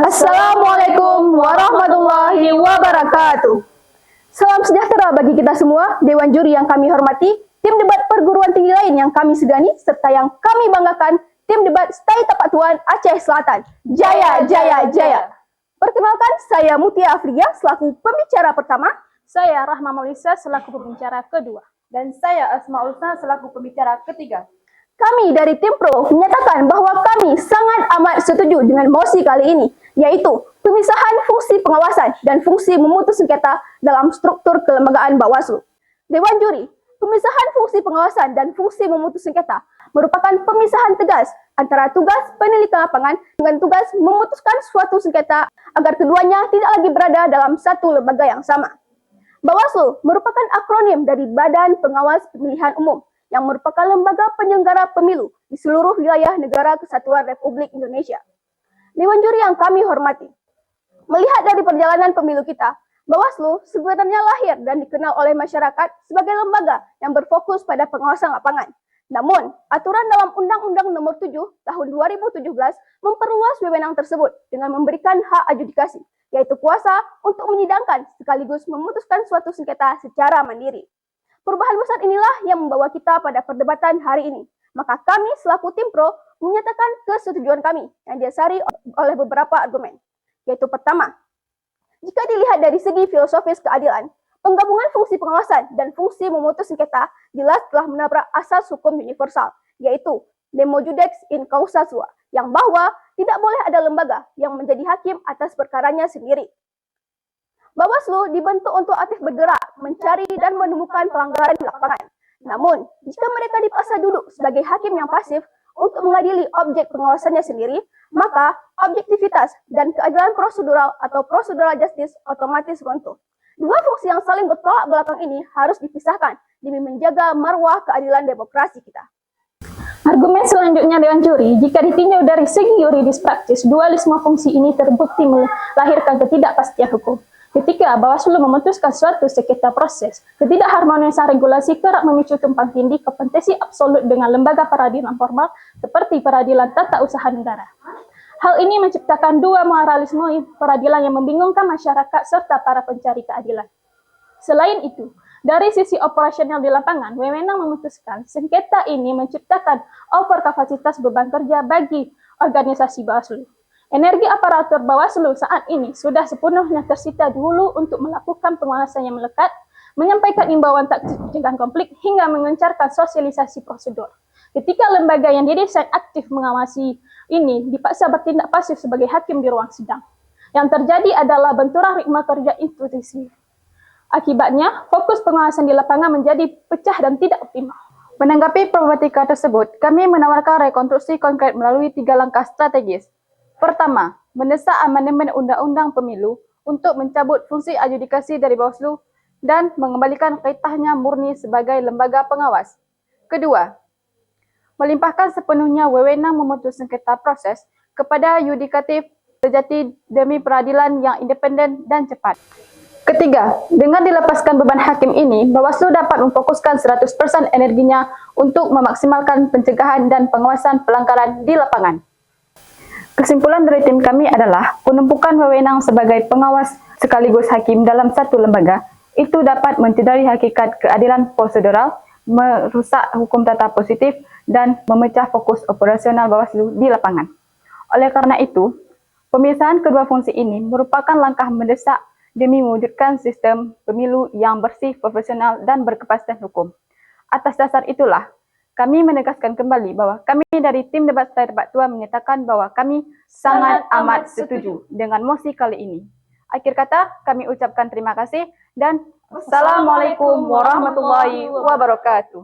Assalamualaikum warahmatullahi wabarakatuh. Salam sejahtera bagi kita semua, Dewan Juri yang kami hormati, tim debat perguruan tinggi lain yang kami segani, serta yang kami banggakan, tim debat STAI Tapak Tuan Aceh Selatan. Jaya, jaya, jaya. Perkenalkan, saya Mutia Afriya selaku pembicara pertama. Saya Rahma Maulisa selaku pembicara kedua. Dan saya Asmaul Husna selaku pembicara ketiga. Kami dari tim Pro menyatakan bahwa kami sangat amat setuju dengan mosi kali ini, yaitu pemisahan fungsi pengawasan dan fungsi memutus sengketa dalam struktur kelembagaan Bawaslu. Dewan Juri, pemisahan fungsi pengawasan dan fungsi memutus sengketa merupakan pemisahan tegas antara tugas penelitian lapangan dengan tugas memutuskan suatu sengketa agar keduanya tidak lagi berada dalam satu lembaga yang sama. Bawaslu merupakan akronim dari Badan Pengawas Pemilihan Umum yang merupakan lembaga penyelenggara pemilu di seluruh wilayah negara Kesatuan Republik Indonesia. Dewan Juri yang kami hormati, melihat dari perjalanan pemilu kita, Bawaslu sebenarnya lahir dan dikenal oleh masyarakat sebagai lembaga yang berfokus pada pengawasan lapangan. Namun, aturan dalam Undang-Undang Nomor 7 Tahun 2017 memperluas wewenang tersebut dengan memberikan hak adjudikasi, yaitu kuasa untuk menyidangkan sekaligus memutuskan suatu sengketa secara mandiri. Perubahan besar inilah yang membawa kita pada perdebatan hari ini. Maka kami selaku tim Pro menyatakan kesetujuan kami yang didasari oleh beberapa argumen. Yaitu pertama, jika dilihat dari segi filosofis keadilan, penggabungan fungsi pengawasan dan fungsi memutus sengketa jelas telah menabrak asas hukum universal, yaitu nemo judex in causa sua, yang bahwa tidak boleh ada lembaga yang menjadi hakim atas perkaranya sendiri. Bawaslu dibentuk untuk aktif bergerak, mencari dan menemukan pelanggaran di lapangan. Namun, jika mereka dipaksa duduk sebagai hakim yang pasif untuk mengadili objek pengawasannya sendiri, maka objektivitas dan keadilan prosedural atau procedural justice otomatis runtuh. Dua fungsi yang saling bertolak belakang ini harus dipisahkan demi menjaga marwah keadilan demokrasi kita. Argumen selanjutnya Dewan Juri, jika ditinjau dari segi yuridis praktis, dualisme fungsi ini terbukti melahirkan ketidakpastian hukum. Ketika Bawaslu memutuskan suatu sengketa proses, ketidakharmonisan regulasi kerap memicu tumpang tindih kompetensi absolut dengan lembaga peradilan formal seperti peradilan tata usaha negara. Hal ini menciptakan dua moralisme peradilan yang membingungkan masyarakat serta para pencari keadilan. Selain itu, dari sisi operasional di lapangan, wewenang memutuskan sengketa ini menciptakan overkapasitas beban kerja bagi organisasi Bawaslu. Energi aparatur Bawaslu saat ini sudah sepenuhnya tersita dulu untuk melakukan pengawasan yang melekat, menyampaikan imbauan taktik pencegahan konflik, hingga mengencarkan sosialisasi prosedur. Ketika lembaga yang didesain aktif mengawasi ini dipaksa bertindak pasif sebagai hakim di ruang sidang, yang terjadi adalah benturan ritme kerja institusi. Akibatnya, fokus pengawasan di lapangan menjadi pecah dan tidak optimal. Menanggapi problematika tersebut, kami menawarkan rekonstruksi konkret melalui 3 langkah strategis. Pertama, mendesak amandemen Undang-Undang Pemilu untuk mencabut fungsi adjudikasi dari Bawaslu dan mengembalikan kaitahnya murni sebagai lembaga pengawas. Kedua, melimpahkan sepenuhnya wewenang memutus sengketa proses kepada yudikatif sejati demi peradilan yang independen dan cepat. Ketiga, dengan dilepaskan beban hakim ini, Bawaslu dapat memfokuskan 100% energinya untuk memaksimalkan pencegahan dan pengawasan pelanggaran di lapangan. Kesimpulan dari tim kami adalah penumpukan wewenang sebagai pengawas sekaligus hakim dalam satu lembaga itu dapat mencederai hakikat keadilan prosedural, merusak hukum tata positif, dan memecah fokus operasional Bawaslu di lapangan. Oleh karena itu, pemisahan kedua fungsi ini merupakan langkah mendesak demi mewujudkan sistem pemilu yang bersih, profesional, dan berkepastian hukum. Atas dasar itulah, kami menegaskan kembali bahwa kami dari tim debat STAI Tapak Tuan menyatakan bahwa kami sangat amat setuju dengan mosi kali ini. Akhir kata, kami ucapkan terima kasih dan wassalamualaikum warahmatullahi wabarakatuh.